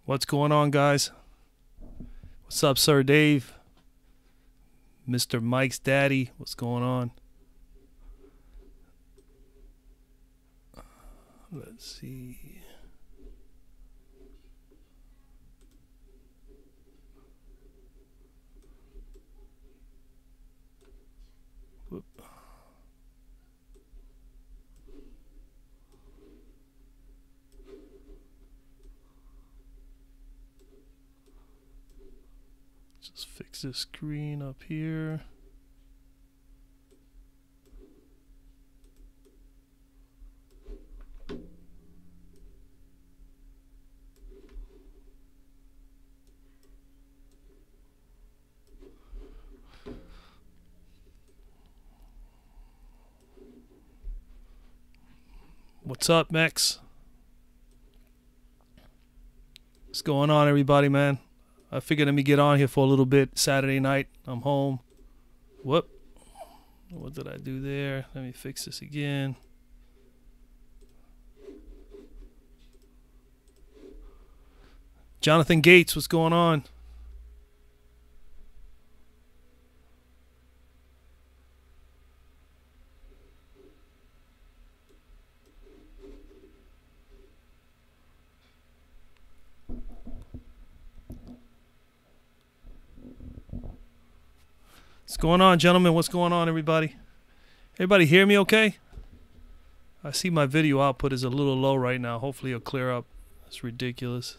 What's going on, guys? What's up, Sir Dave? Mr. Mike's daddy, what's going on? Let's see. Whoop. Just fix this screen up here. What's up, Mex? What's going on, everybody, man? I figured let me get on here for a little bit. Saturday night, I'm home. Whoop. What did I do there? Let me fix this again. Jonathan Gates, what's going on? What's going on, gentlemen? What's going on, everybody? Everybody hear me okay? I see my video output is a little low right now. Hopefully it'll clear up. It's ridiculous.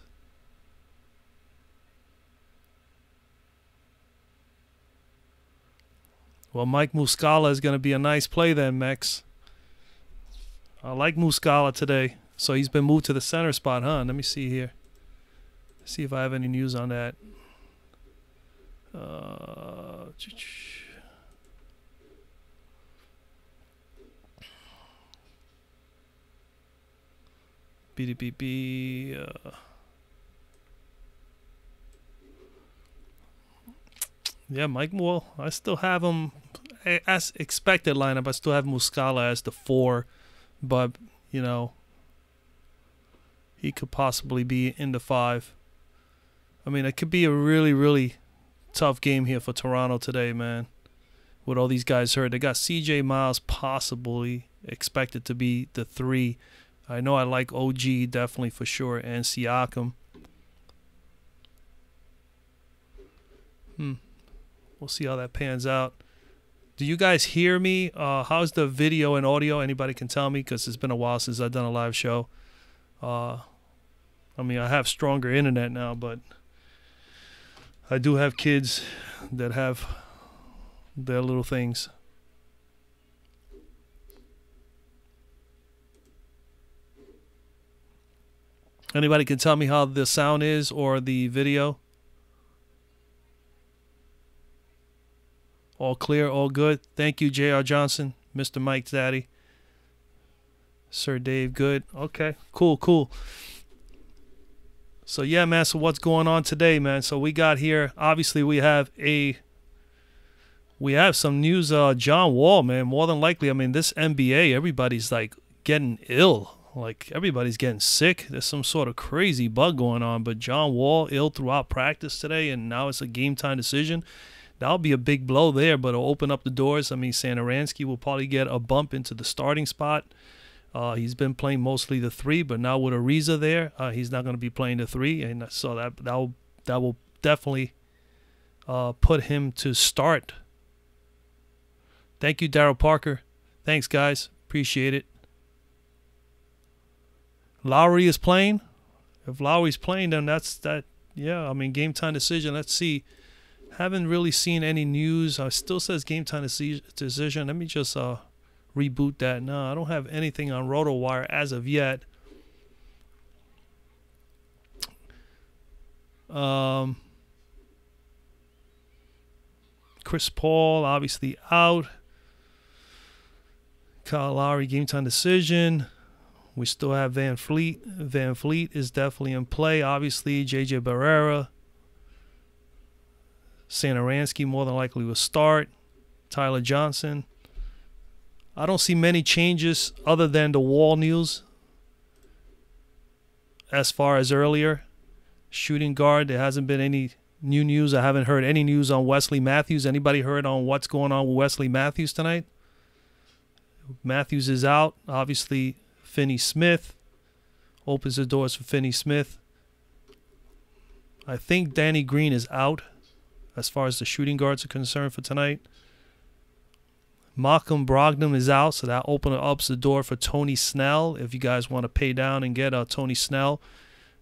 Well, Mike Muscala is going to be a nice play then, Mex. I like Muscala today. So he's been moved to the center spot, huh? Let me see here. See if I have any news on that. BDPP. Yeah, Mike Moore. I still have him as expected lineup. I still have Muscala as the 4, but you know, he could possibly be in the 5. I mean, it could be a really, really tough game here for Toronto today, man. With all these guys hurt, they got CJ Miles possibly expected to be the 3. I know I like OG definitely for sure, and Siakam. We'll see how that pans out. Do you guys hear me? How's the video and audio? Anybody can tell me, because it's been a while since I've done a live show. I mean, I have stronger internet now, but I do have kids that have their little things. Anybody can tell me how the sound is or the video? All clear, all good. Thank you, J.R. Johnson, Mr. Mike's daddy. Sir Dave, good. Okay, cool, cool. So, yeah, man, so what's going on today, man? So we got here, obviously we have some news. John Wall, man, more than likely, I mean, this NBA, everybody's, like, getting ill. Like, everybody's getting sick. There's some sort of crazy bug going on. But John Wall ill throughout practice today, and now it's a game-time decision. That'll be a big blow there, but it'll open up the doors. I mean, Satoransky will probably get a bump into the starting spot. He's been playing mostly the 3, but now with Ariza there, he's not going to be playing the 3, and so that will definitely put him to start. Thank you, Daryl Parker. Thanks, guys. Appreciate it. Lowry is playing. If Lowry's playing, then that's that. Yeah, I mean, game time decision. Let's see. Haven't really seen any news. Still says game time decision. Let me just reboot that. No, I don't have anything on RotoWire as of yet. Chris Paul obviously out. Kyle Lowry game time decision. We still have Van Fleet. Van Fleet is definitely in play. Obviously, J.J. Barrera. Satoransky more than likely will start. Tyler Johnson. I don't see many changes other than the Wall news as far as earlier. Shooting guard, there hasn't been any new news. I haven't heard any news on Wesley Matthews. Anybody heard on what's going on with Wesley Matthews tonight? Matthews is out. Obviously, Finney Smith opens the doors for Finney Smith. I think Danny Green is out as far as the shooting guards are concerned for tonight. Malcolm Brogdon is out, so that opens the door for Tony Snell. If you guys want to pay down and get Tony Snell,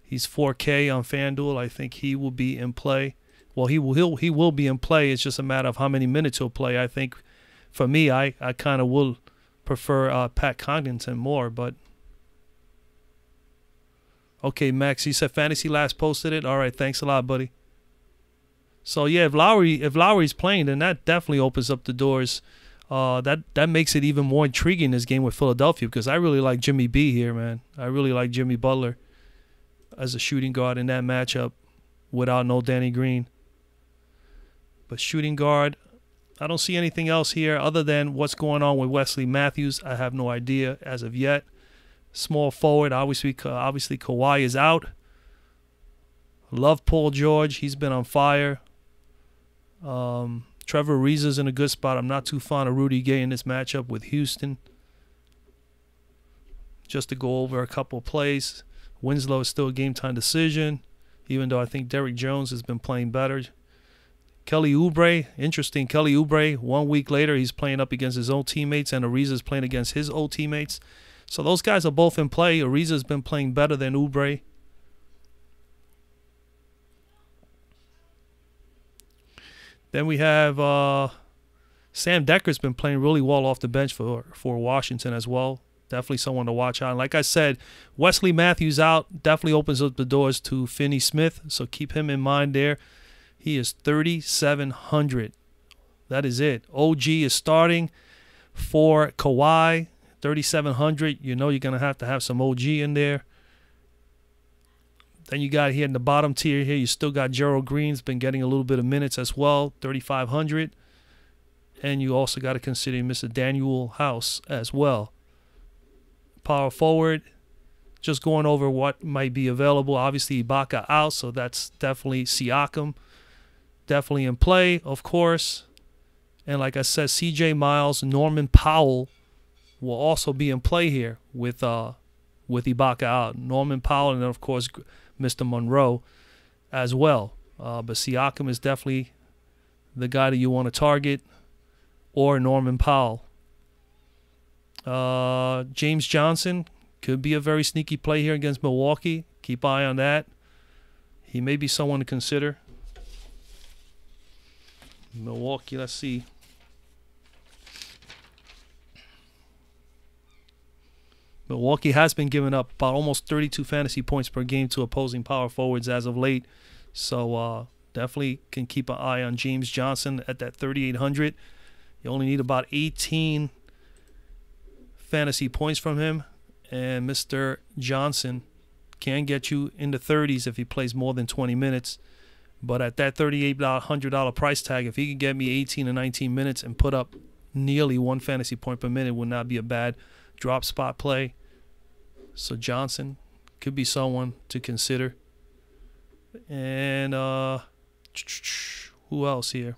he's 4K on FanDuel. I think he will be in play. Well, he will be in play. It's just a matter of how many minutes he'll play. I think for me, I kind of will prefer Pat Connaughton more, but okay, Max, you said Fantasy last posted it. All right, thanks a lot, buddy. So yeah, if Lowry's playing, then that definitely opens up the doors. That makes it even more intriguing, this game with Philadelphia, because I really like Jimmy B here, man. I really like Jimmy Butler as a shooting guard in that matchup without no Danny Green. But shooting guard, I don't see anything else here other than what's going on with Wesley Matthews. I have no idea as of yet. Small forward, obviously Kawhi is out. Love Paul George. He's been on fire. Trevor Ariza's in a good spot. I'm not too fond of Rudy Gay in this matchup with Houston. Just to go over a couple of plays. Winslow is still a game-time decision, even though I think Derrick Jones has been playing better. Kelly Oubre, interesting. Kelly Oubre, 1 week later, he's playing up against his own teammates, and Ariza's playing against his old teammates. So those guys are both in play. Ariza's been playing better than Oubre. Then we have Sam Decker's been playing really well off the bench for Washington as well. Definitely someone to watch out. And like I said, Wesley Matthews out definitely opens up the doors to Finney Smith, so keep him in mind there. He is 3,700. That is it. OG is starting for Kawhi, 3,700. You know you're going to have some OG in there. Then you got here in the bottom tier here, you still got Gerald Green's been getting a little bit of minutes as well, 3,500. And you also got to consider Mr. Daniel House as well. Power forward, just going over what might be available. Obviously, Ibaka out, so that's definitely Siakam. Definitely in play, of course. And like I said, CJ Miles, Norman Powell will also be in play here with Ibaka out. Norman Powell, and then, of course, Mr. Monroe as well. But Siakam is definitely the guy that you want to target, or Norman Powell. James Johnson could be a very sneaky play here against Milwaukee. Keep an eye on that. He may be someone to consider. Milwaukee, let's see. Milwaukee has been giving up about almost 32 fantasy points per game to opposing power forwards as of late. So definitely can keep an eye on James Johnson at that 3,800. You only need about 18 fantasy points from him. And Mr. Johnson can get you in the 30s if he plays more than 20 minutes. But at that $3,800 price tag, if he can get me 18 or 19 minutes and put up nearly 1 fantasy point per minute, would not be a bad drop spot play. So Johnson could be someone to consider. And who else here?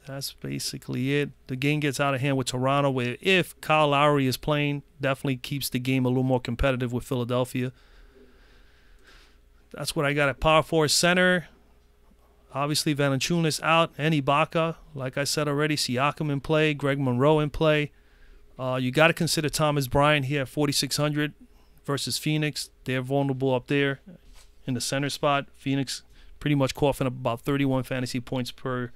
That's basically it. The game gets out of hand with Toronto, where if Kyle Lowry is playing, definitely keeps the game a little more competitive with Philadelphia. That's what I got at power forward center. Obviously, Valanciunas out, and Ibaka. Like I said already, Siakam in play, Greg Monroe in play. You got to consider Thomas Bryant here at 4,600 versus Phoenix. They're vulnerable up there in the center spot. Phoenix pretty much coughing up about 31 fantasy points per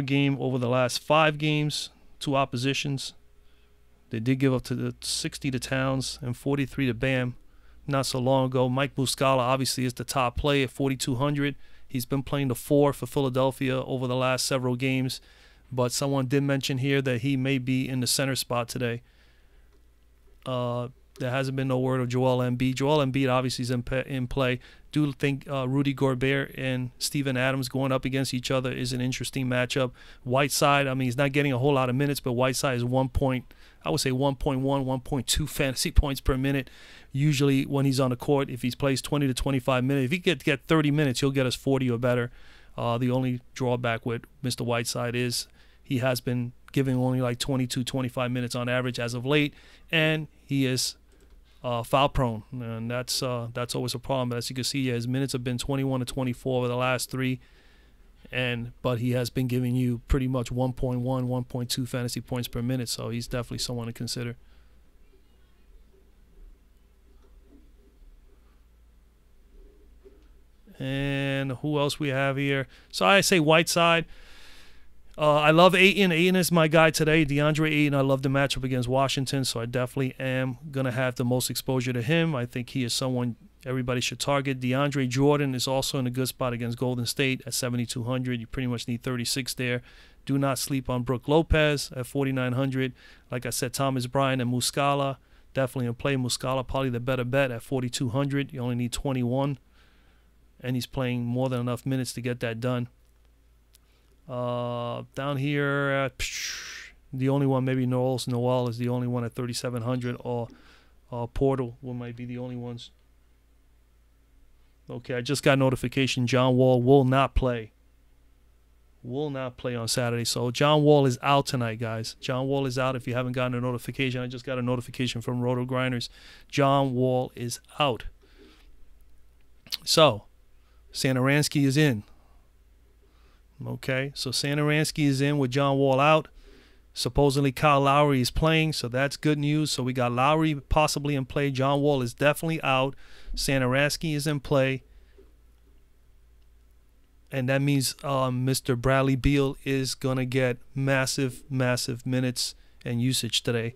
game over the last 5 games to oppositions. They did give up to the 60 to Towns and 43 to Bam not so long ago. Mike Muscala obviously is the top play at 4,200. He's been playing the 4 for Philadelphia over the last several games, but someone did mention here that he may be in the center spot today. There hasn't been no word of Joel Embiid. Joel Embiid obviously is in play. Do think Rudy Gobert and Steven Adams going up against each other is an interesting matchup. Whiteside, I mean, he's not getting a whole lot of minutes, but Whiteside is 1 point I would say 1.1, 1.2 fantasy points per minute. Usually when he's on the court, if he plays 20 to 25 minutes, if he get 30 minutes, he'll get us 40 or better. The only drawback with Mr. Whiteside is he has been giving only like 22, 25 minutes on average as of late, and he is foul prone, and that's always a problem. As you can see, his minutes have been 21 to 24 over the last 3, but he has been giving you pretty much 1.1, 1.2 fantasy points per minute, so he's definitely someone to consider. And who else we have here? So I say Whiteside. I love Ayton. Ayton is my guy today. DeAndre Ayton. I love the matchup against Washington, so I definitely am going to have the most exposure to him. I think he is someone everybody should target. DeAndre Jordan is also in a good spot against Golden State at 7,200. You pretty much need 36 there. Do not sleep on Brook Lopez at 4,900. Like I said, Thomas Bryant and Muscala definitely in play. Muscala probably the better bet at 4,200. You only need 21, and he's playing more than enough minutes to get that done. Down here, the only one, maybe Noel is the only one at 3,700, or Portal might be the only ones. Okay, I just got notification John Wall will not play. Will not play on Saturday. So John Wall is out tonight, guys. John Wall is out. If you haven't gotten a notification, I just got a notification from Roto Grinders. John Wall is out. So Satoransky is in. Okay, so Satoransky is in with John Wall out. Supposedly Kyle Lowry is playing, so that's good news. So we got Lowry possibly in play. John Wall is definitely out. Satoransky is in play. And that means Mr. Bradley Beal is going to get massive, massive minutes and usage today.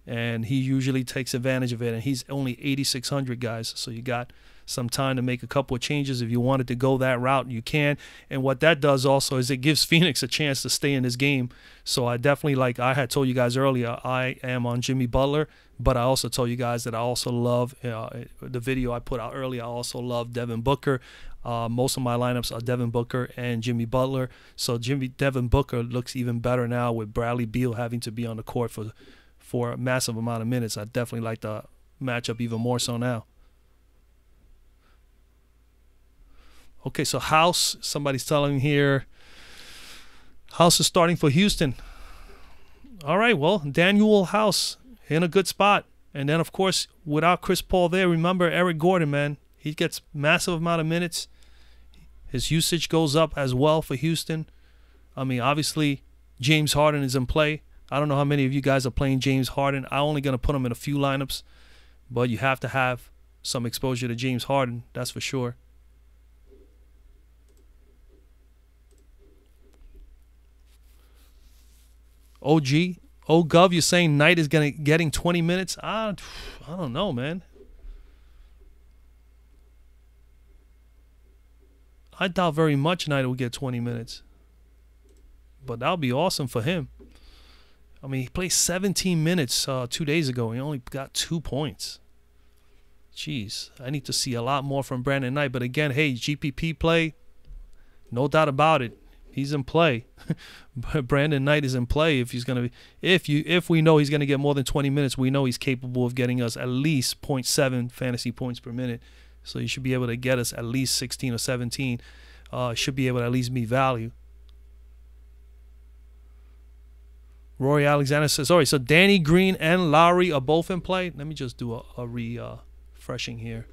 And he usually takes advantage of it. And he's only 8,600, guys. So you got some time to make a couple of changes. If you wanted to go that route, you can. And what that does also is it gives Phoenix a chance to stay in this game. So I definitely, like I had told you guys earlier, I am on Jimmy Butler, but I also told you guys that I also love the video I put out earlier. I also love Devin Booker. Most of my lineups are Devin Booker and Jimmy Butler. So Devin Booker looks even better now with Bradley Beal having to be on the court for a massive amount of minutes. I definitely like the matchup even more so now. Okay, so House, somebody's telling me here, House is starting for Houston. All right, well, Daniel House in a good spot. And then, of course, without Chris Paul there, remember Eric Gordon, man. He gets massive amount of minutes. His usage goes up as well for Houston. I mean, obviously, James Harden is in play. I don't know how many of you guys are playing James Harden. I'm only going to put him in a few lineups. But you have to have some exposure to James Harden, that's for sure. Gov, you're saying Knight is getting 20 minutes? I don't know, man. I doubt very much Knight will get 20 minutes. But that would be awesome for him. I mean, he played 17 minutes 2 days ago. He only got 2 points. Jeez, I need to see a lot more from Brandon Knight. But again, hey, GPP play, no doubt about it. He's in play. Brandon Knight is in play. If he's gonna be, if we know he's gonna get more than 20 minutes, we know he's capable of getting us at least 0.7 fantasy points per minute. So you should be able to get us at least 16 or 17. Should be able to at least meet value. Rory Alexander says, all right, so Danny Green and Lowry are both in play. Let me just do a refreshing here.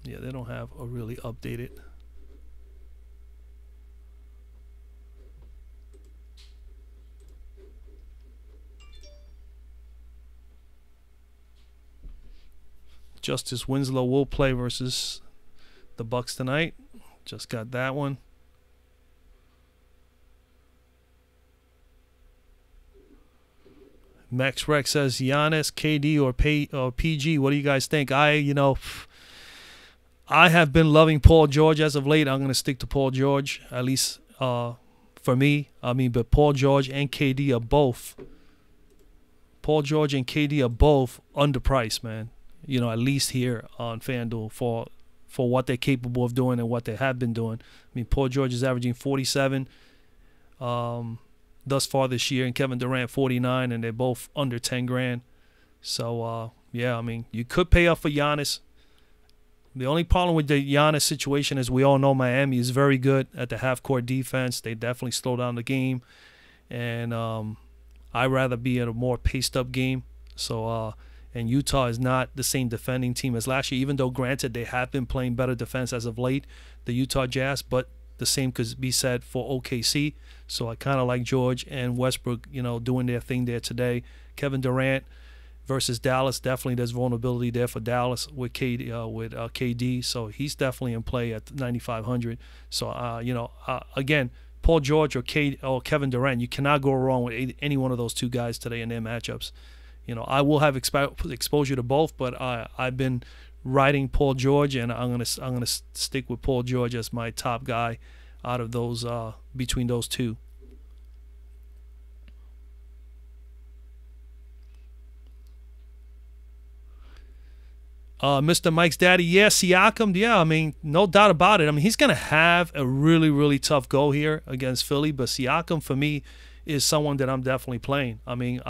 Yeah, they don't have a really updated. Justice Winslow will play versus the Bucks tonight. Just got that one. Max Rex says Giannis, KD, or PG. What do you guys think? I have been loving Paul George as of late. I'm going to stick to Paul George, at least for me. I mean, but Paul George and KD are both. Paul George and KD are both underpriced, man. You know, at least here on FanDuel for for what they're capable of doing and what they have been doing. I mean, Paul George is averaging 47 thus far this year, and Kevin Durant 49, and they're both under 10 grand. So, yeah, I mean, you could pay up for Giannis. The only problem with the Giannis situation is we all know Miami is very good at the half-court defense. They definitely slow down the game. And I'd rather be in a more paced-up game. So, and Utah is not the same defending team as last year, even though, granted, they have been playing better defense as of late, the Utah Jazz, but the same could be said for OKC. So I kind of like George and Westbrook, you know, doing their thing there today. Kevin Durant versus Dallas, definitely there's vulnerability there for Dallas with KD. So he's definitely in play at 9,500. So, you know, again, Paul George or Kevin Durant, you cannot go wrong with any one of those two guys today in their matchups. You know, I will have exposure to both, but I've been riding Paul George, and I'm gonna stick with Paul George as my top guy out of those between those two. Mr. Mike's daddy, yeah, Siakam, yeah, I mean, no doubt about it. I mean, he's going to have a really, really tough go here against Philly, but Siakam, for me, is someone that I'm definitely playing. I mean,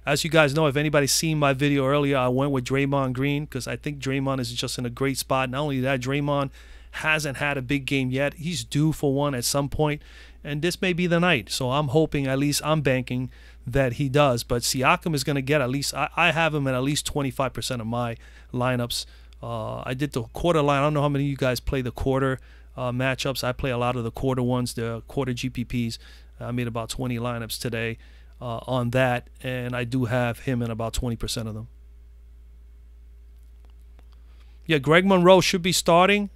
as you guys know, if anybody's seen my video earlier, I went with Draymond Green because I think Draymond is just in a great spot. Not only that, Draymond hasn't had a big game yet. He's due for one at some point, and this may be the night. So I'm hoping, at least I'm banking that he does. But Siakam is going to get at least, I have him at least 25% of my lineups. I did the quarter line. I don't know how many of you guys play the quarter matchups. I play a lot of the quarter ones, the quarter GPPs. I made about 20 lineups today on that, and I do have him in about 20% of them. Yeah, Greg Monroe should be starting.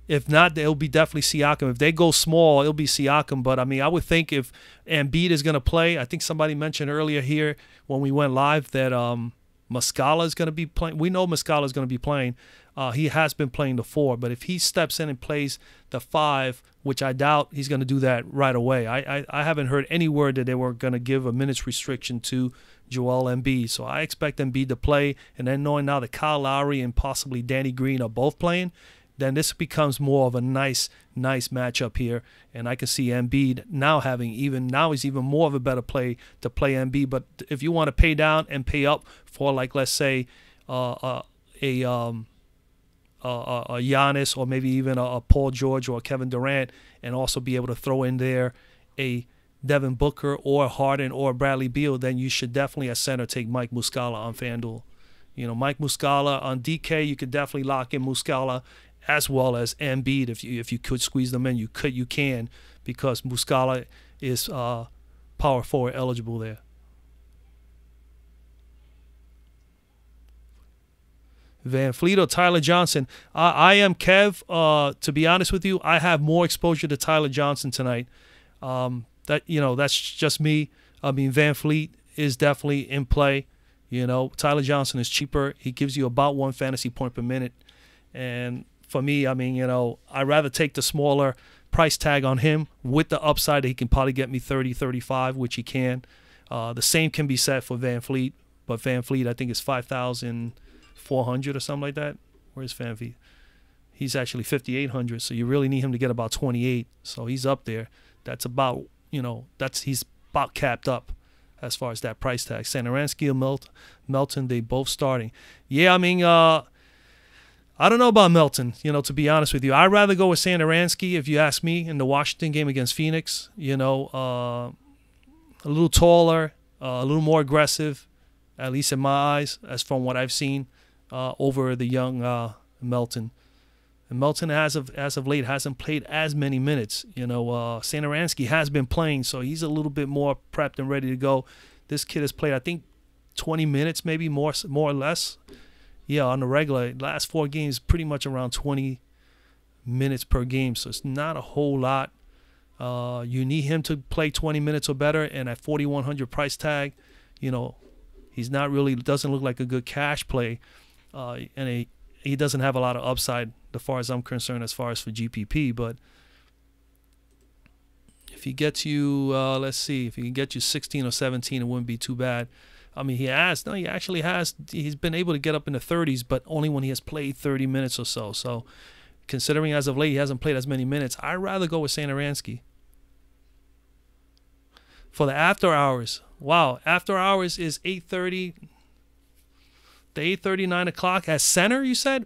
If not, it'll be definitely Siakam. If they go small, it'll be Siakam. But, I mean, I would think if Embiid is going to play, I think somebody mentioned earlier here when we went live that Muscala is going to be playing. We know Muscala is going to be playing. He has been playing the 4, but if he steps in and plays the 5, which I doubt he's going to do that right away. I haven't heard any word that they were going to give a minutes restriction to Joel Embiid. So I expect Embiid to play, and then knowing now that Kyle Lowry and possibly Danny Green are both playing, then this becomes more of a nice matchup here. And I can see Embiid now he's even more of a better play to play Embiid. But if you want to pay down and pay up for, like, let's say a Giannis or maybe even a Paul George or a Kevin Durant, and also be able to throw in there a Devin Booker or Harden or Bradley Beal, then you should definitely at center take Mike Muscala on FanDuel. You know, Mike Muscala on DK, you could definitely lock in Muscala as well as Embiid if you could squeeze them in. You can, because Muscala is power forward eligible there. Van Fleet or Tyler Johnson? I am Kev. To be honest with you, I have more exposure to Tyler Johnson tonight. That's just me. I mean, Van Fleet is definitely in play. You know, Tyler Johnson is cheaper. He gives you about 1 fantasy point per minute. And for me, I mean, you know, I'd rather take the smaller price tag on him with the upside that he can probably get me 30, 35, which he can. The same can be said for Van Fleet, but Van Fleet I think is 5,400 or something like that. Where's Van Fleet? He's actually 5,800, so you really need him to get about 28. So he's up there. That's about, you know, he's about capped up as far as that price tag. Satoransky or Melton, they both starting. Yeah, I mean, I don't know about Melton, you know, to be honest with you. I'd rather go with Satoransky, if you ask me, in the Washington game against Phoenix. You know, a little taller, a little more aggressive, at least in my eyes, as from what I've seen, over the young Melton. And Melton, as of late, hasn't played as many minutes. You know, Satoransky has been playing, so he's a little bit more prepped and ready to go. This kid has played, I think, 20 minutes, maybe more or less. Yeah, on the regular, last 4 games, pretty much around 20 minutes per game. So it's not a whole lot. You need him to play 20 minutes or better, and at 4,100 price tag, you know, he's not really, doesn't look like a good cash play, and he doesn't have a lot of upside as far as I'm concerned, as far as for GPP. But if he gets you, let's see, if he can get you 16 or 17, it wouldn't be too bad. I mean, he has. No, he actually has. He's been able to get up in the 30s, but only when he has played 30 minutes or so. So, considering as of late he hasn't played as many minutes, I'd rather go with Satoransky. For the after hours, wow, after hours is 8:30. The 8:30, 9 o'clock at center. You said.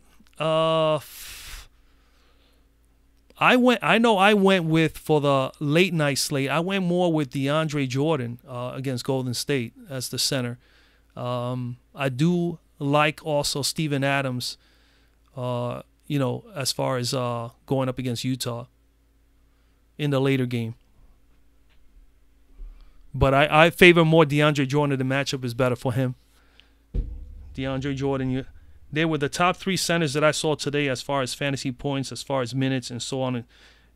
I went with, for the late night slate, I went more with DeAndre Jordan against Golden State as the center. I do like also Steven Adams, as far as going up against Utah in the later game. But I favor more DeAndre Jordan. The matchup is better for him. DeAndre Jordan, they were the top 3 centers that I saw today as far as fantasy points, as far as minutes, and so on.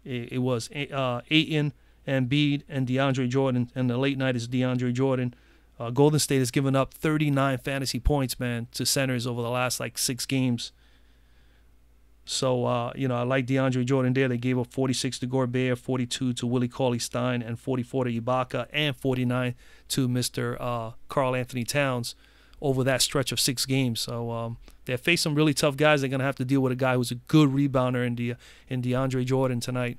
It was Ayton, Embiid, and DeAndre Jordan, and the late night is DeAndre Jordan. Golden State has given up 39 fantasy points, man, to centers over the last, 6 games. So, I like DeAndre Jordan there. They gave up 46 to Gobert, 42 to Willie Cauley-Stein, and 44 to Ibaka, and 49 to Mr. Karl Anthony Towns over that stretch of 6 games. So they face some really tough guys. They're going to have to deal with a guy who's a good rebounder in DeAndre Jordan tonight.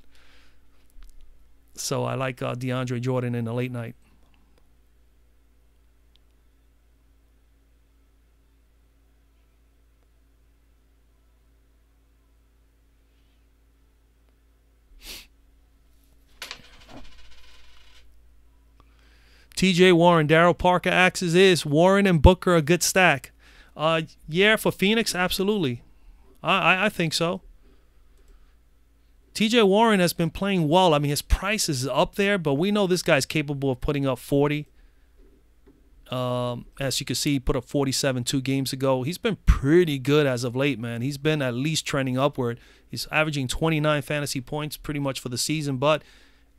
So I like DeAndre Jordan in the late night. TJ Warren, Daryl Parker axes is Warren and Booker a good stack? Yeah, for Phoenix, absolutely. I think so. TJ Warren has been playing well. I mean, his price is up there, but we know this guy's capable of putting up 40. As you can see, he put up 47 2 games ago. He's been pretty good as of late, man. He's been at least trending upward. He's averaging 29 fantasy points pretty much for the season, but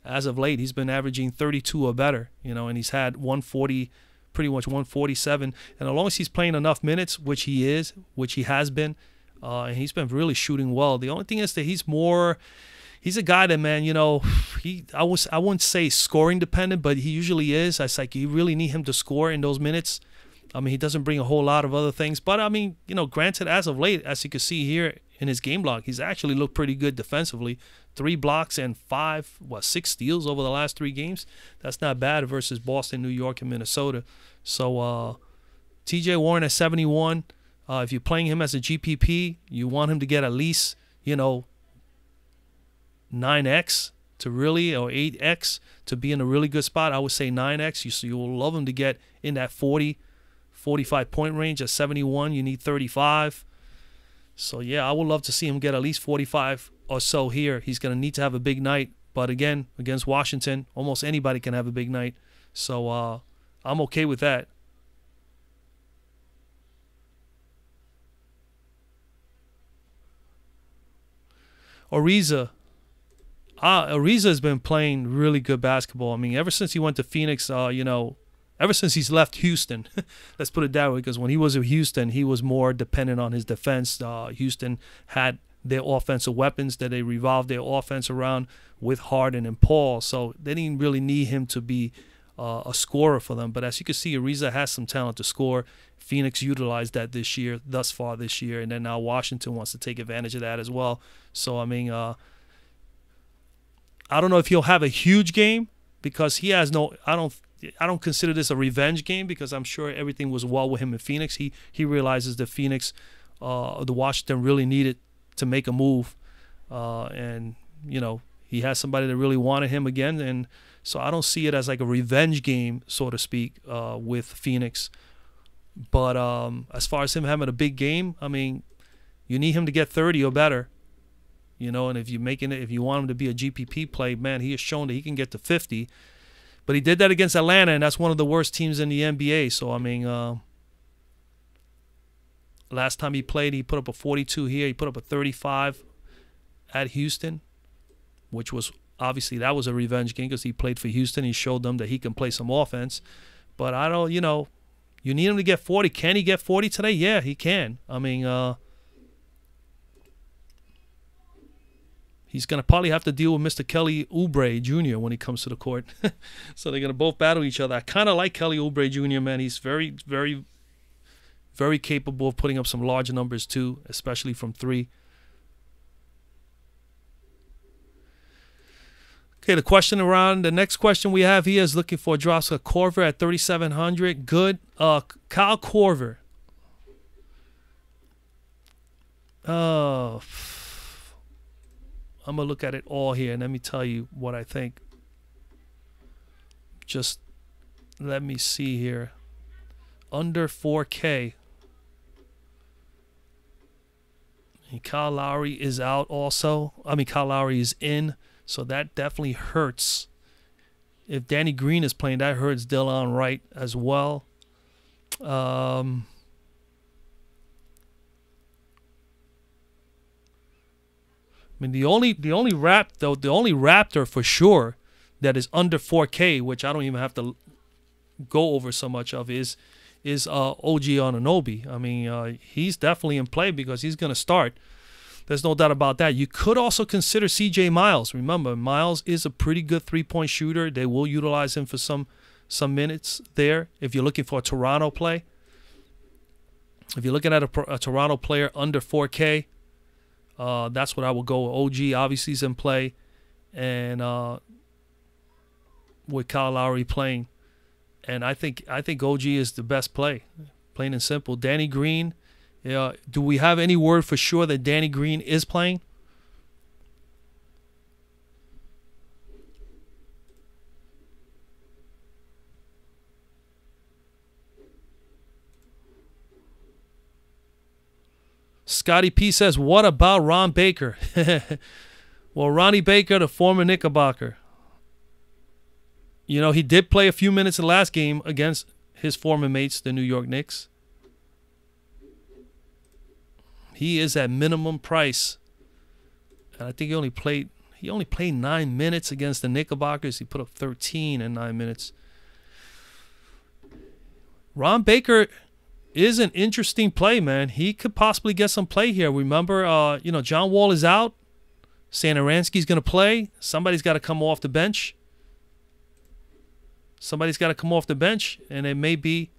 as of late, he's been averaging 32 or better, and he's had 140, pretty much 147. And as long as he's playing enough minutes, which he has been, and he's been really shooting well. The only thing is that he's a guy that, man, I wouldn't say scoring dependent, but he usually is. It's like you really need him to score in those minutes. I mean, he doesn't bring a whole lot of other things. But, I mean, granted, as of late, as you can see here in his game log, he's actually looked pretty good defensively. 3 blocks and 6 steals over the last 3 games. That's not bad versus Boston, New York, and Minnesota. So TJ Warren at 71. If you're playing him as a GPP, you want him to get at least, 9x to really, or 8x to be in a really good spot. I would say 9x. You will love him to get in that 40, 45 point range. At 71, you need 35. So, yeah, I would love to see him get at least 45 or so here. He's going to need to have a big night. But, again, against Washington, almost anybody can have a big night. So, I'm okay with that. Ariza. Ariza has been playing really good basketball. I mean, ever since he went to Phoenix, ever since he's left Houston, let's put it that way, because when he was in Houston, he was more dependent on his defense. Houston had their offensive weapons that they revolved their offense around with Harden and Paul, so they didn't really need him to be a scorer for them. But as you can see, Ariza has some talent to score. Phoenix utilized that thus far this year, and then now Washington wants to take advantage of that as well. So, I mean, I don't know if he'll have a huge game because he has no – I don't consider this a revenge game because I'm sure everything was well with him in Phoenix. He realizes that Phoenix, the Washington really needed to make a move. And, he has somebody that really wanted him again. And so I don't see it as like a revenge game, so to speak, with Phoenix. But as far as him having a big game, I mean, you need him to get 30 or better. And if you want him to be a GPP play, man, he has shown that he can get to 50. But he did that against Atlanta, and that's one of the worst teams in the NBA. So, I mean, last time he played, he put up a 42 here. He put up a 35 at Houston, which was obviously that was a revenge game because he played for Houston. He showed them that he can play some offense. But I don't, you need him to get 40. Can he get 40 today? Yeah, he can. I mean, he's going to probably have to deal with Mr. Kelly Oubre Jr. when he comes to the court. So they're going to both battle each other. I kind of like Kelly Oubre Jr., man. He's very, very, very capable of putting up some large numbers too, especially from three. Okay, the next question we have here is looking for Draftkings Korver at 3,700. Good. Kyle Korver. I'm going to look at it all here and let me tell you what I think. Just let me see here. Under 4K. And Kyle Lowry is out also. I mean, Kyle Lowry is in. So that definitely hurts. If Danny Green is playing, that hurts Delon Wright as well. I mean, the only Raptor for sure that is under 4K, which I don't even have to go over so much of, is OG Anunoby. I mean, he's definitely in play because he's going to start. There's no doubt about that. You could also consider CJ Miles. Remember, Miles is a pretty good three-point shooter. They will utilize him for some minutes there if you're looking for a Toronto play. If you're looking at a Toronto player under 4K, that's what I would go with. OG obviously is in play, and with Kyle Lowry playing, and I think OG is the best play, plain and simple. Danny Green. Yeah, do we have any word for sure that Danny Green is playing? Scotty P says, what about Ron Baker? Well, Ronnie Baker, the former Knickerbocker. You know, he did play a few minutes in the last game against his former mates, the New York Knicks. He is at minimum price. And I think he only played 9 minutes against the Knickerbockers. He put up 13 in 9 minutes. Ron Baker is an interesting play, man. He could possibly get some play here. Remember, you know, John Wall is out. Satoransky's going to play. Somebody's got to come off the bench. Somebody's got to come off the bench, and it may be,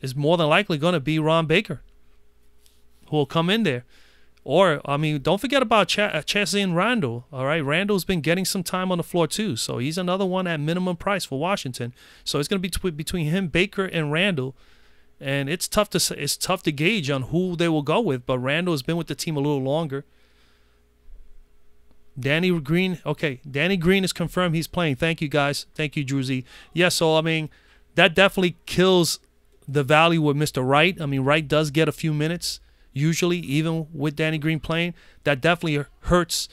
is more than likely going to be Ron Baker, who will come in there. Or, I mean, don't forget about Chesson Randle, all right? Randle's been getting some time on the floor, too. So he's another one at minimum price for Washington. So it's going to be between him, Baker, and Randle. And it's tough to gauge on who they will go with. But Randle has been with the team a little longer. Danny Green, okay. Danny Green is confirmed he's playing. Thank you, guys. Thank you, Druzy. Yeah, so, I mean, that definitely kills the value with Mr. Wright. I mean, Wright does get a few minutes. Usually, even with Danny Green playing, that definitely hurts.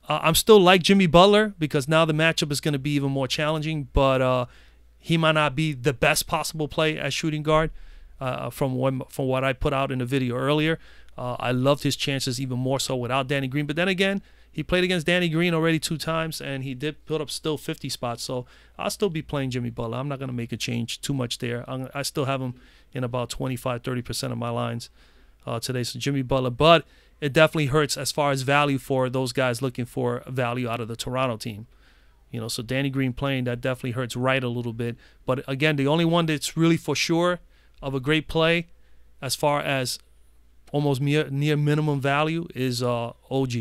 I'm still like Jimmy Butler because now the matchup is going to be even more challenging, but he might not be the best possible play as shooting guard from what I put out in the video earlier. I loved his chances even more so without Danny Green. But then again, he played against Danny Green already 2 times, and he did put up still 50 spots. So I'll still be playing Jimmy Butler. I'm not going to make a change too much there. I still have him in about 25-30% of my lines today. So Jimmy Butler. But it definitely hurts as far as value for those guys looking for value out of the Toronto team. You know, so Danny Green playing, that definitely hurts Wright a little bit. But again, the only one that's really for sure of a great play as far as almost near minimum value is OG.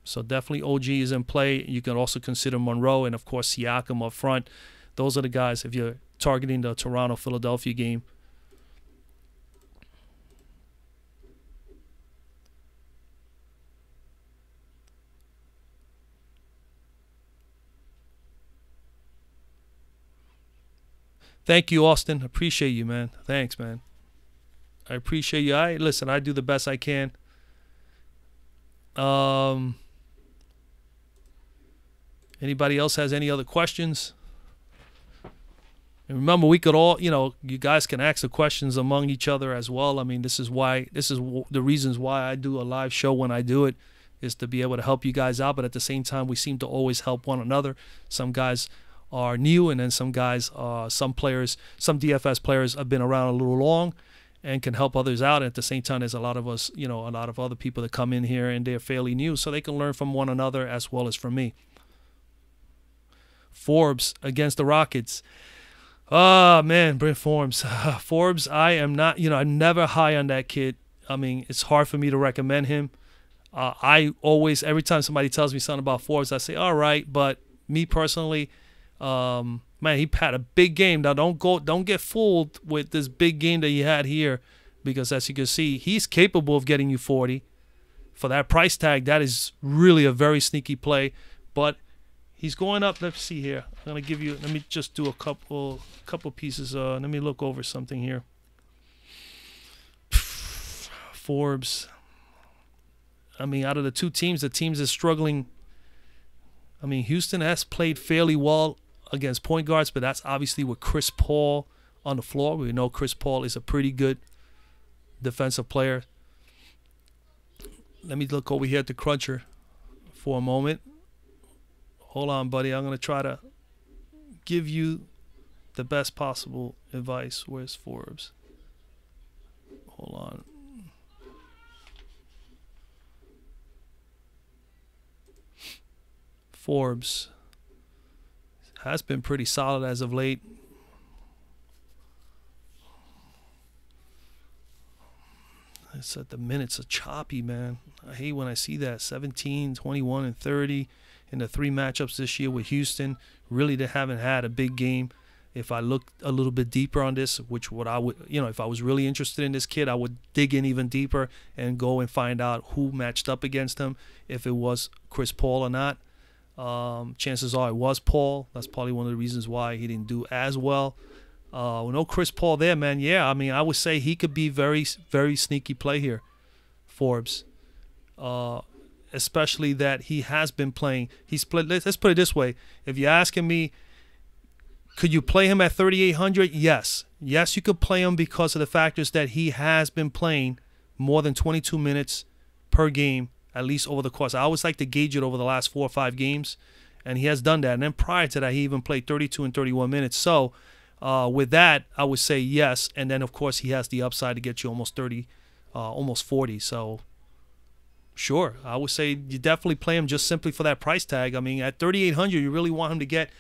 So definitely OG is in play. You can also consider Monroe and, of course, Siakam up front. Those are the guys if you're targeting the Toronto-Philadelphia game. Thank you, Austin. Appreciate you, man. Thanks, man. I appreciate you. Listen, I do the best I can. Anybody else has any other questions? And remember, we could all, you know, you guys can ask the questions among each other as well. I mean, this is the reasons why I do a live show when I do it, is to be able to help you guys out. But at the same time, we seem to always help one another. Some guys are new, and then some guys, some DFS players have been around a little long, and can help others out. At the same time, there's a lot of us, a lot of other people that come in here and they're fairly new, so they can learn from one another as well as from me. Forbes against the Rockets. Oh, man, Brent Forbes. Forbes, I am not, I'm never high on that kid. I mean, it's hard for me to recommend him. I always, every time somebody tells me something about Forbes, I say, all right. But me personally, man, he had a big game. Now, don't get fooled with this big game that he had here, because as you can see, he's capable of getting you 40. For that price tag, that is really a very sneaky play. But he's going up. Let's see here. I'm gonna give you. Let me just do a couple pieces. Let me look over something here. Forbes. I mean, out of the two teams, the teams are struggling. I mean, Houston has played fairly well against point guards, but that's obviously with Chris Paul on the floor. We know Chris Paul is a pretty good defensive player. Let me look over here at the cruncher for a moment. Hold on, buddy. I'm going to try to give you the best possible advice. Where's Forbes? Hold on. Forbes has been pretty solid as of late. It's at the minutes are choppy, man. I hate when I see that. 17, 21, and 30 in the 3 matchups this year with Houston. Really, they haven't had a big game. If I look a little bit deeper on this, which what I would, if I was really interested in this kid, I would dig in even deeper and go and find out who matched up against him, if it was Chris Paul or not. Chances are it was Paul. That's probably one of the reasons why he didn't do as well. No Chris Paul there, man. Yeah, I mean, I would say he could be very, very sneaky play here, Forbes. Especially that he has been playing. He's played. Let's put it this way: if you're asking me, could you play him at 3,800? Yes, yes, you could play him because of the factors that he has been playing more than 22 minutes per game, at least over the course. I always like to gauge it over the last 4 or 5 games, and he has done that. And then prior to that, he even played 32 and 31 minutes. So with that, I would say yes. And then, of course, he has the upside to get you almost 30, almost 40. So sure, I would say you definitely play him just simply for that price tag. I mean, at 3,800, you really want him to get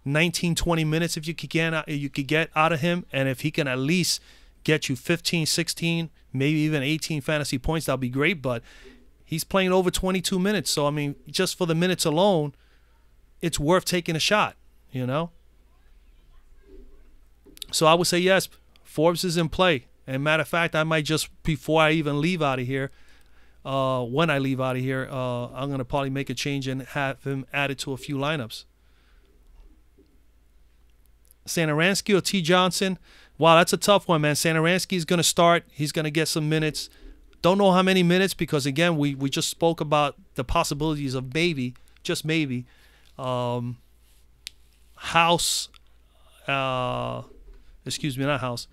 19, 20 minutes if you could get out of him. And if he can at least get you 15, 16, maybe even 18 fantasy points, that'll be great. But he's playing over 22 minutes. So, I mean, just for the minutes alone, it's worth taking a shot, So I would say yes, Forbes is in play. And matter of fact, I might just, before I even leave out of here, when I leave out of here, I'm going to probably make a change and have him added to a few lineups. Satoransky or T. Johnson? Wow, that's a tough one, man. Satoransky is going to start. He's going to get some minutes. Don't know how many minutes because, again, we just spoke about the possibilities of maybe, just maybe, House, excuse me, not House,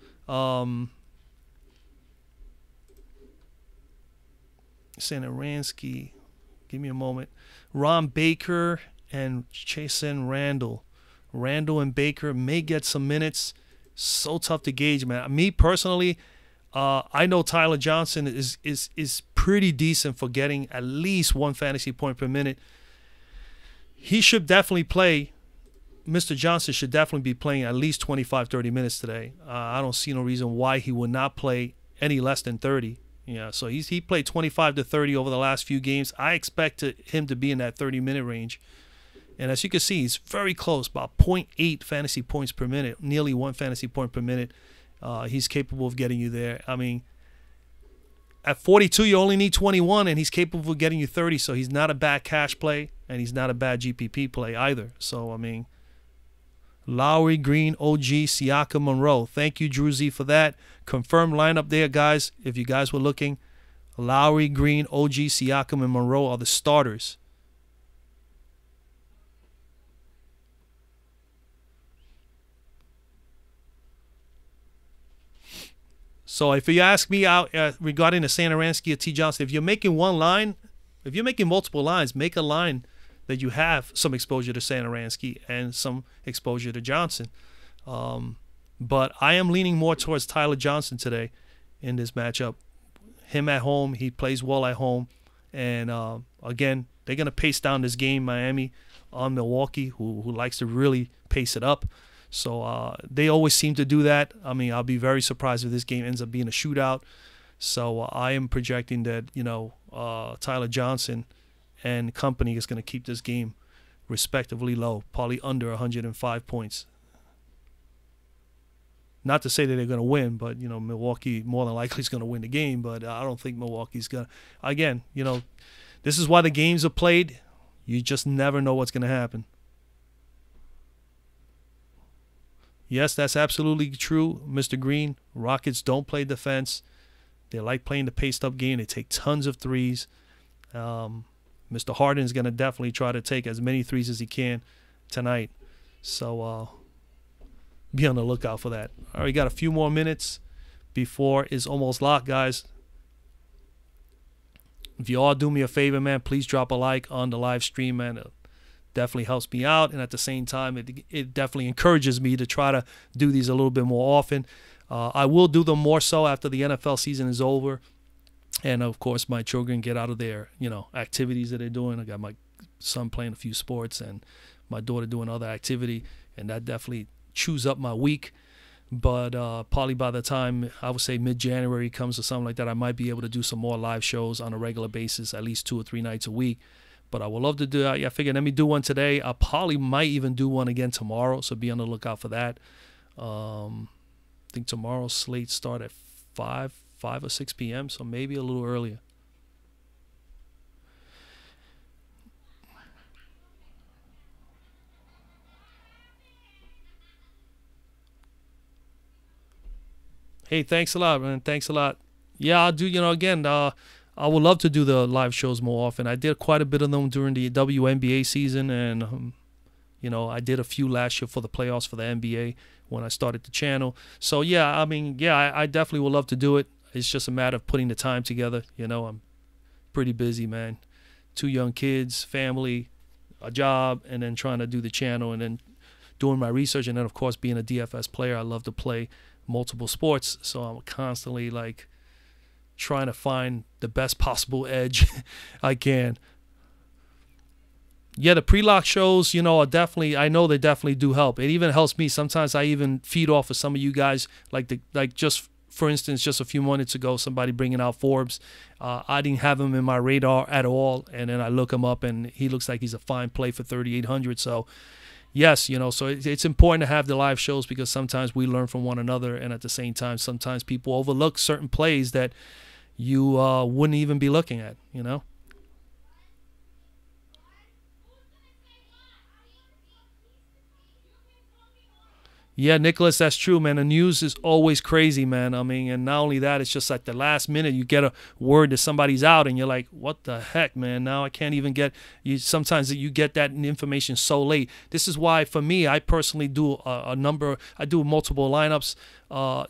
Satoransky, give me a moment, Ron Baker and Chasen Randall. Randall and Baker may get some minutes. So tough to gauge, man. Me personally, I know Tyler Johnson is pretty decent for getting at least 1 fantasy point per minute. He should definitely play. Mr. Johnson should definitely be playing at least 25, 30 minutes today. I don't see no reason why he would not play any less than 30. Yeah, so he played 25 to 30 over the last few games. I expect him to be in that 30-minute range. And as you can see, he's very close, about 0.8 fantasy points per minute, nearly 1 fantasy point per minute. He's capable of getting you there. I mean, at 42, you only need 21, and he's capable of getting you 30. So he's not a bad cash play, and he's not a bad GPP play either. So, I mean, Lowry, Green, OG, Siakam, Monroe. Thank you, Drew Z, for that. Confirmed lineup there, guys. If you guys were looking, Lowry, Green, OG, Siakam, and Monroe are the starters. So if you ask me out regarding the Satoransky or T. Johnson, if you're making one line, if you're making multiple lines, make a line that you have some exposure to Satoransky and some exposure to Johnson. But I am leaning more towards Tyler Johnson today. in this matchup. Him at home, he plays well at home. And again, they're going to pace down this game, Miami, on Milwaukee, who likes to really pace it up. So they always seem to do that. I mean, I'll be very surprised if this game ends up being a shootout. So I am projecting that, Tyler Johnson and company is going to keep this game respectively low, probably under 105 points. Not to say that they're going to win, but, Milwaukee more than likely is going to win the game. But I don't think Milwaukee's going to. Again, this is why the games are played. You just never know what's going to happen. Yes, that's absolutely true, Mr. Green. Rockets don't play defense. They like playing the paced-up game. They take tons of threes. Mr. Harden is going to definitely try to take as many threes as he can tonight. So be on the lookout for that. All right, we got a few more minutes before it's almost locked, guys. If you all do me a favor, man, please drop a like on the live stream, man. It definitely helps me out, and at the same time, it definitely encourages me to try to do these a little bit more often. I will do them more so after the NFL season is over, and of course, my children get out of their activities that they're doing. I got my son playing a few sports, and my daughter doing other activity, and that definitely chews up my week. But probably by the time, I would say mid-January comes or something like that, I might be able to do some more live shows on a regular basis, at least 2 or 3 nights a week. But I would love to do that. Yeah, I figured let me do one today. I probably might even do one again tomorrow, so be on the lookout for that. I think tomorrow's slate start at 5 or 6 p.m., so maybe a little earlier. Hey, thanks a lot, man. Thanks a lot. Yeah, I'll do, again, I would love to do the live shows more often. I did quite a bit of them during the WNBA season, and, I did a few last year for the playoffs for the NBA when I started the channel. So, yeah, I definitely would love to do it. It's just a matter of putting the time together. I'm pretty busy, man. 2 young kids, family, a job, and then trying to do the channel, and then doing my research. And then, of course, being a DFS player, I love to play multiple sports. So I'm constantly, trying to find the best possible edge I can. Yeah, the pre-lock shows, are definitely, I know they definitely do help. It even helps me. Sometimes I even feed off of some of you guys, just for instance, just a few minutes ago, somebody bringing out Forbes. I didn't have him in my radar at all, and then I look him up, and he looks like he's a fine play for 3,800. So, yes, so it's important to have the live shows because sometimes we learn from one another, and at the same time, sometimes people overlook certain plays that you wouldn't even be looking at, Yeah, Nicholas, that's true, man. The news is always crazy, man. And not only that, it's just like the last minute you get a word that somebody's out, and you're like, what the heck, man? Now I can't even get you. Sometimes you get that information so late. This is why, for me, I personally do I do multiple lineups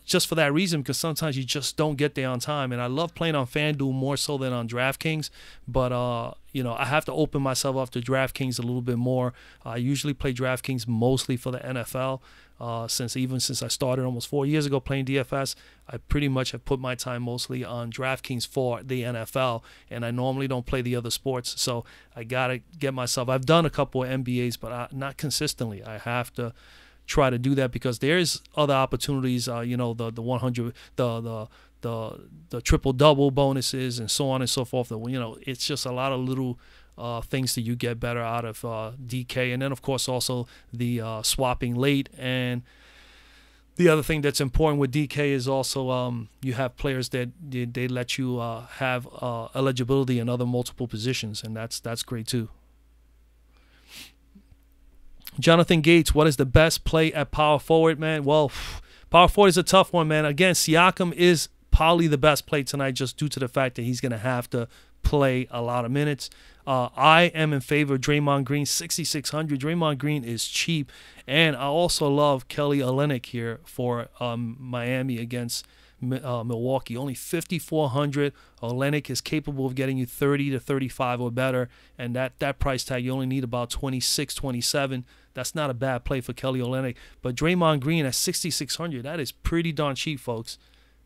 just for that reason, because sometimes you just don't get there on time. And I love playing on Fanduel more so than on Draftkings, but I have to open myself up to Draftkings a little bit more. I usually play Draftkings mostly for the NFL. Since I started almost 4 years ago playing DFS, I pretty much have put my time mostly on DraftKings for the NFL, and I normally don't play the other sports. So I gotta get myself. I've done a couple of NBAs, but not consistently. I have to try to do that because there's other opportunities. The 100, the triple double bonuses, and so on and so forth. It's just a lot of little things that you get better out of DK, and then of course also the swapping late. And the other thing that's important with DK is also you have players that they let you have eligibility in other multiple positions, and that's great too. Jonathan Gates, what is the best play at power forward, man? Well, power forward is a tough one, man. Again, Siakam is probably the best play tonight just due to the fact that he's going to have to play a lot of minutes. I am in favor of Draymond Green, 6,600. Draymond Green is cheap. And I also love Kelly Olynyk here for Miami against Milwaukee. Only 5,400. Olynyk is capable of getting you 30 to 35 or better. And that price tag, you only need about 26, 27. That's not a bad play for Kelly Olynyk. But Draymond Green at 6,600, that is pretty darn cheap, folks.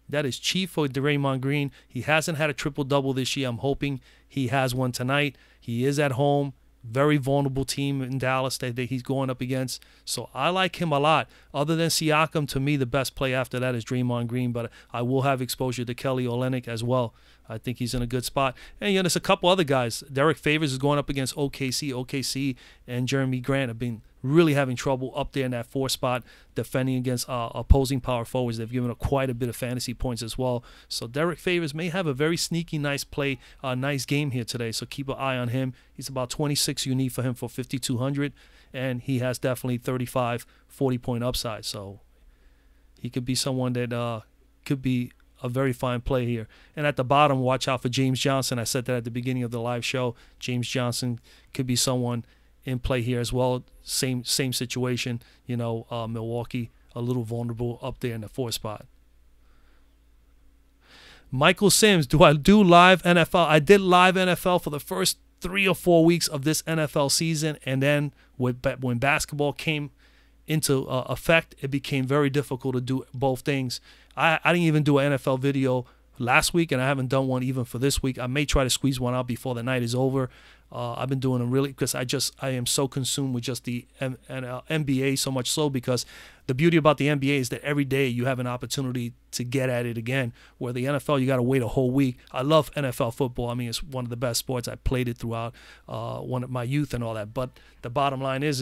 That is cheap for Draymond Green. He hasn't had a triple-double this year. I'm hoping he has one tonight. He is at home. Very vulnerable team in Dallas that he's going up against. So I like him a lot. Other than Siakam, to me, the best play after that is Draymond Green. But I will have exposure to Kelly Olynyk as well. I think he's in a good spot. And, there's a couple other guys. Derek Favors is going up against OKC. OKC and Jeremy Grant have been really having trouble up there in that 4 spot defending against opposing power forwards. They've given up quite a bit of fantasy points as well. So Derek Favors may have a very sneaky, nice play, nice game here today. So keep an eye on him. He's about 26 you need for him for 5,200. And he has definitely 35, 40-point upside. So he could be someone that could be a very fine play here. And at the bottom, watch out for James Johnson. I said that at the beginning of the live show. James Johnson could be someone in play here as well. Same situation. Milwaukee a little vulnerable up there in the 4 spot. Michael Sims, do I do live NFL? I did live NFL for the first 3 or 4 weeks of this NFL season, and then when basketball came into effect, it became very difficult to do both things. I didn't even do an NFL video last week, and I haven't done one even for this week. I may try to squeeze one out before the night is over. I've been doing them really because I am so consumed with just the NBA, so much so because the beauty about the NBA is that every day you have an opportunity to get at it again, where the NFL, you got to wait a whole week. I love NFL football. I mean, it's one of the best sports. I played it throughout one of my youth and all that. But the bottom line is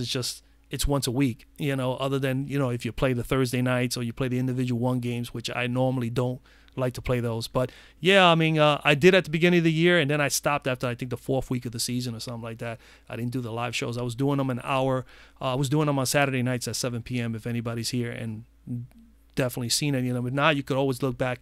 it's once a week, other than, if you play the Thursday nights or you play the individual one games, which I normally don't like to play those. But yeah, I mean, I did at the beginning of the year, and then I stopped after I think the 4th week of the season or something like that. I didn't do the live shows. I was doing them an hour. I was doing them on Saturday nights at 7 p.m. if anybody's here and definitely seen any of them. But now you could always look back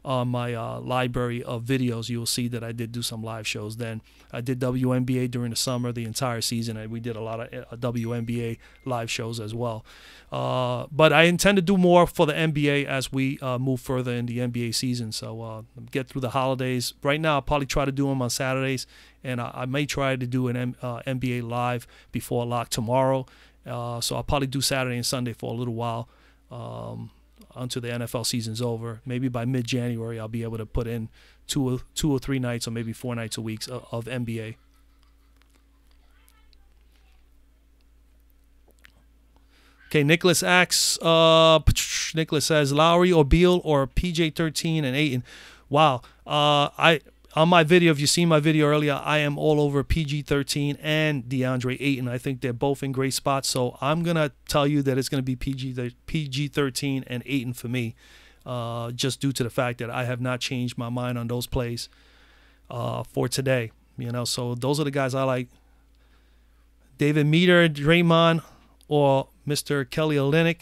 on my library of videos. You'll see that I did do some live shows then. I did WNBA during the summer, the entire season, and we did a lot of WNBA live shows as well. But I intend to do more for the NBA as we move further in the NBA season. So get through the holidays. Right now, I'll probably try to do them on Saturdays, and I may try to do an NBA live before lock tomorrow. So I'll probably do Saturday and Sunday for a little while. Until the NFL season's over. Maybe by mid-January I'll be able to put in two or 3 nights or maybe 4 nights a week of NBA. Okay, Nicholas asks, Nicholas says, Lowry or Beal or PJ13 and Ayton. Wow. On my video, if you seen my video earlier, I am all over PG-13 and DeAndre Ayton. I think they're both in great spots. So I'm going to tell you that it's going to be PG-13 and Ayton for me, just due to the fact that I have not changed my mind on those plays for today. So those are the guys I like. David Meter, Draymond, or Mr. Kelly Olynyk.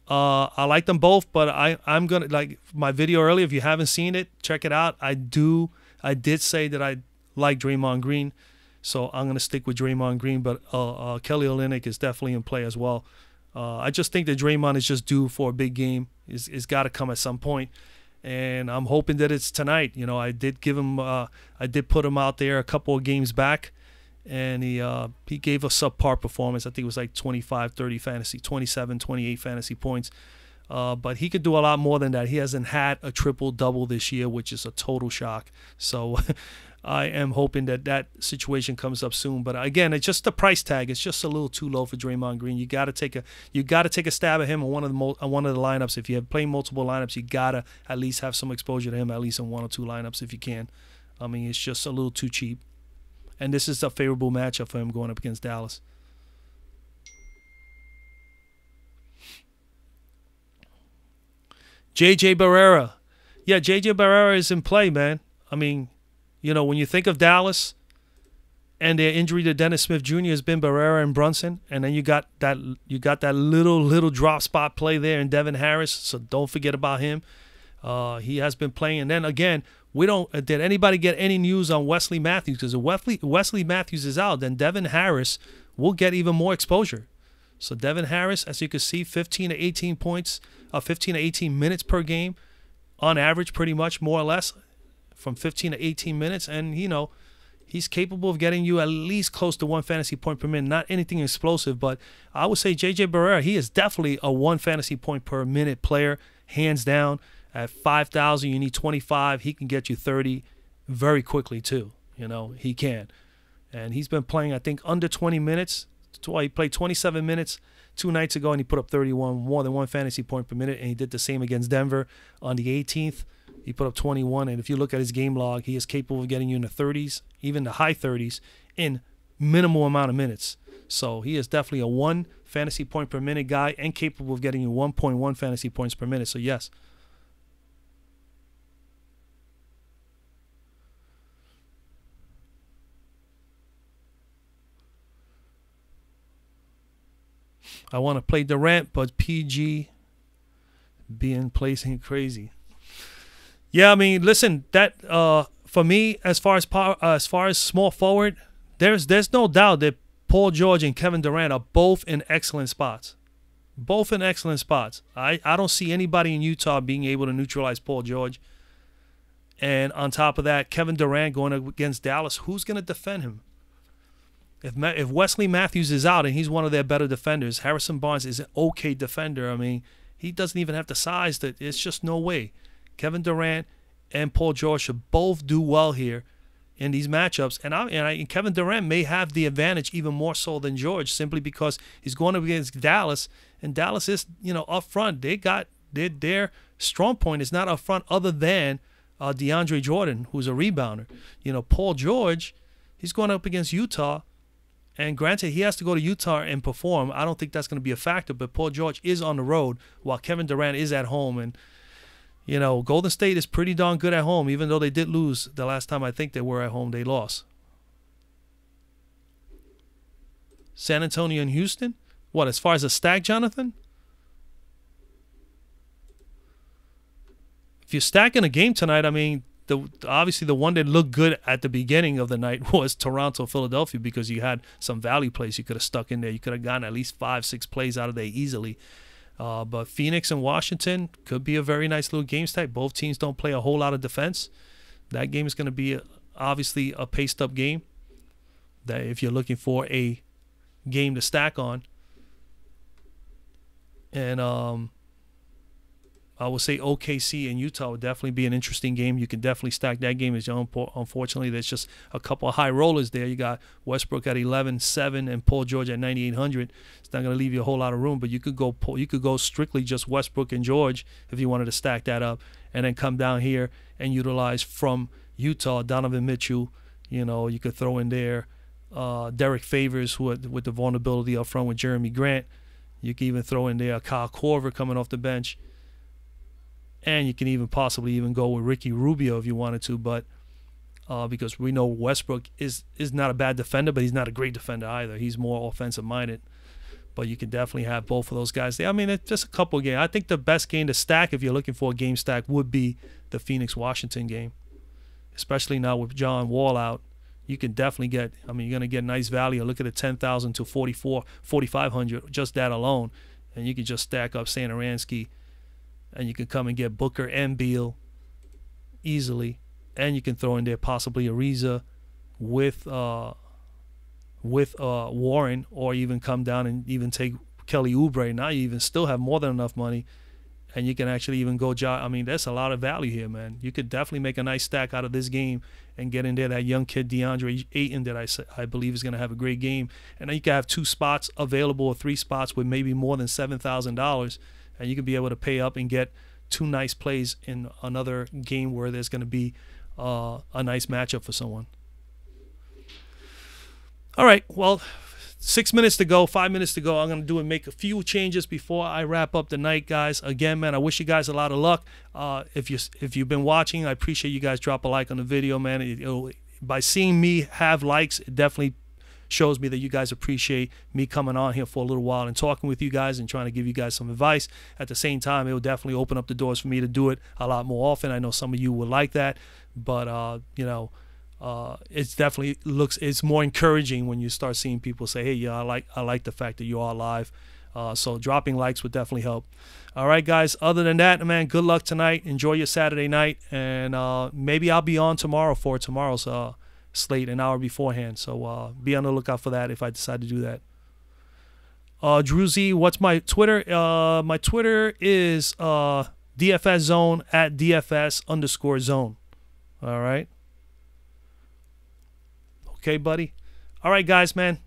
I like them both, but I'm going to, like my video earlier, if you haven't seen it, check it out. I did say that I like Draymond Green, so I'm going to stick with Draymond Green, but Kelly Olynyk is definitely in play as well. I just think that Draymond is just due for a big game. It's got to come at some point, and I'm hoping that it's tonight. I did give him, I did put him out there a couple of games back, and he gave a subpar performance. I think it was like 25, 30 fantasy, 27, 28 fantasy points. But he could do a lot more than that. He hasn't had a triple-double this year, which is a total shock. So I am hoping that situation comes up soon. But again, it's just the price tag. It's just a little too low for Draymond Green. You got to take a stab at him on one of the lineups. If you have played multiple lineups, you got to at least have some exposure to him, at least in 1 or 2 lineups if you can. I mean, it's just a little too cheap. And this is a favorable matchup for him going up against Dallas. J.J. Barrera. Yeah, J.J. Barrera is in play, man. I mean, when you think of Dallas and their injury to Dennis Smith Jr. has been Barrera and Brunson, and then you got that little drop spot play there in Devin Harris, so don't forget about him. He has been playing. And then again, did anybody get any news on Wesley Matthews? Because if Wesley Matthews is out, then Devin Harris will get even more exposure. So Devin Harris, as you can see, 15 to 18 points, 15 to 18 minutes per game on average, pretty much, more or less, from 15 to 18 minutes. And, he's capable of getting you at least close to 1 fantasy point per minute. Not anything explosive, but I would say J.J. Barrera, he is definitely a 1 fantasy point per minute player, hands down. At 5,000, you need 25. He can get you 30 very quickly too. You know, he can. And he's been playing, I think, under 20 minutes. He played 27 minutes 2 nights ago, and he put up 31, more than 1 fantasy point per minute. And he did the same against Denver on the 18th. He put up 21. And if you look at his game log, he is capable of getting you in the 30s, even the high 30s, in minimal amount of minutes. So he is definitely a 1 fantasy point per minute guy and capable of getting you 1.1 fantasy points per minute. So, yes. I want to play Durant, but PG being placing crazy. Yeah, I mean, listen, that for me, as far as small forward, there's no doubt that Paul George and Kevin Durant are both in excellent spots. Both in excellent spots. I don't see anybody in Utah being able to neutralize Paul George. And on top of that, Kevin Durant going against Dallas, who's going to defend him? If Wesley Matthews is out and he's one of their better defenders, Harrison Barnes is an okay defender. I mean, he doesn't even have the size. It's just no way. Kevin Durant and Paul George should both do well here in these matchups. And Kevin Durant may have the advantage even more so than George, simply because he's going up against Dallas, and Dallas is, up front. Their strong point is not up front other than DeAndre Jordan, who's a rebounder. Paul George, he's going up against Utah. And granted, he has to go to Utah and perform. I don't think that's going to be a factor, but Paul George is on the road while Kevin Durant is at home. And, Golden State is pretty darn good at home, even though they did lose the last time I think they were at home. They lost. San Antonio and Houston? What, as far as a stack, Jonathan? If you're stacking a game tonight, I mean, obviously the one that looked good at the beginning of the night was Toronto-Philadelphia, because you had some value plays you could have stuck in there. You could have gotten at least 5-6 plays out of there easily. But Phoenix and Washington could be a very nice little game stack. Both teams don't play a whole lot of defense. That game is going to be obviously a paced-up game that if you're looking for a game to stack on. And I would say OKC and Utah would definitely be an interesting game. You can definitely stack that game. Unfortunately, there's just a couple of high rollers there. You got Westbrook at 11.7 and Paul George at 9,800. It's not going to leave you a whole lot of room, but you could go strictly just Westbrook and George if you wanted to stack that up, and then come down here and utilize from Utah Donovan Mitchell. You could throw in there Derek Favors, with the vulnerability up front with Jeremy Grant. You can even throw in there Kyle Korver coming off the bench. And you can even possibly go with Ricky Rubio if you wanted to, but because we know Westbrook is not a bad defender, but he's not a great defender either. He's more offensive minded. But you can definitely have both of those guys there. I mean, it's just a couple of games. I think the best game to stack, if you're looking for a game stack, would be the Phoenix-Washington game, especially now with John Wall out. You can definitely get, you're going to get nice value. Look at the 10,000 to 4,500, just that alone. And you can just stack up Satoransky. And you can come and get Booker and Beal easily. And you can throw in there possibly Ariza with Warren, or even come down and even take Kelly Oubre. Now you even still have more than enough money. And you can actually even go there's a lot of value here, man. You could definitely make a nice stack out of this game and get in there that young kid DeAndre Ayton that I believe is going to have a great game. And then you can have 2 spots available, or 3 spots with maybe more than $7,000. And you can be able to pay up and get 2 nice plays in another game where there's going to be a nice matchup for someone. All right, well, 6 minutes to go, 5 minutes to go. I'm going to make a few changes before I wrap up the night, guys. Again, man, I wish you guys a lot of luck. If you've been watching, I appreciate you guys drop a like on the video, man. By seeing me have likes, it definitely shows me that you guys appreciate me coming on here for a little while and talking with you guys and trying to give you guys some advice. At the same time, it will definitely open up the doors for me to do it a lot more often. I know some of you would like that, but it's definitely it's more encouraging when you start seeing people say, hey, yeah, I like the fact that you are live. So dropping likes would definitely help. All right, guys, other than that, man, good luck tonight. Enjoy your Saturday night, and maybe I'll be on tomorrow for tomorrow's slate an hour beforehand, so be on the lookout for that if I decide to do that. Drew Z, what's my Twitter? My Twitter is DFS Zone at DFS_zone. All right. Okay, buddy. All right, guys, man.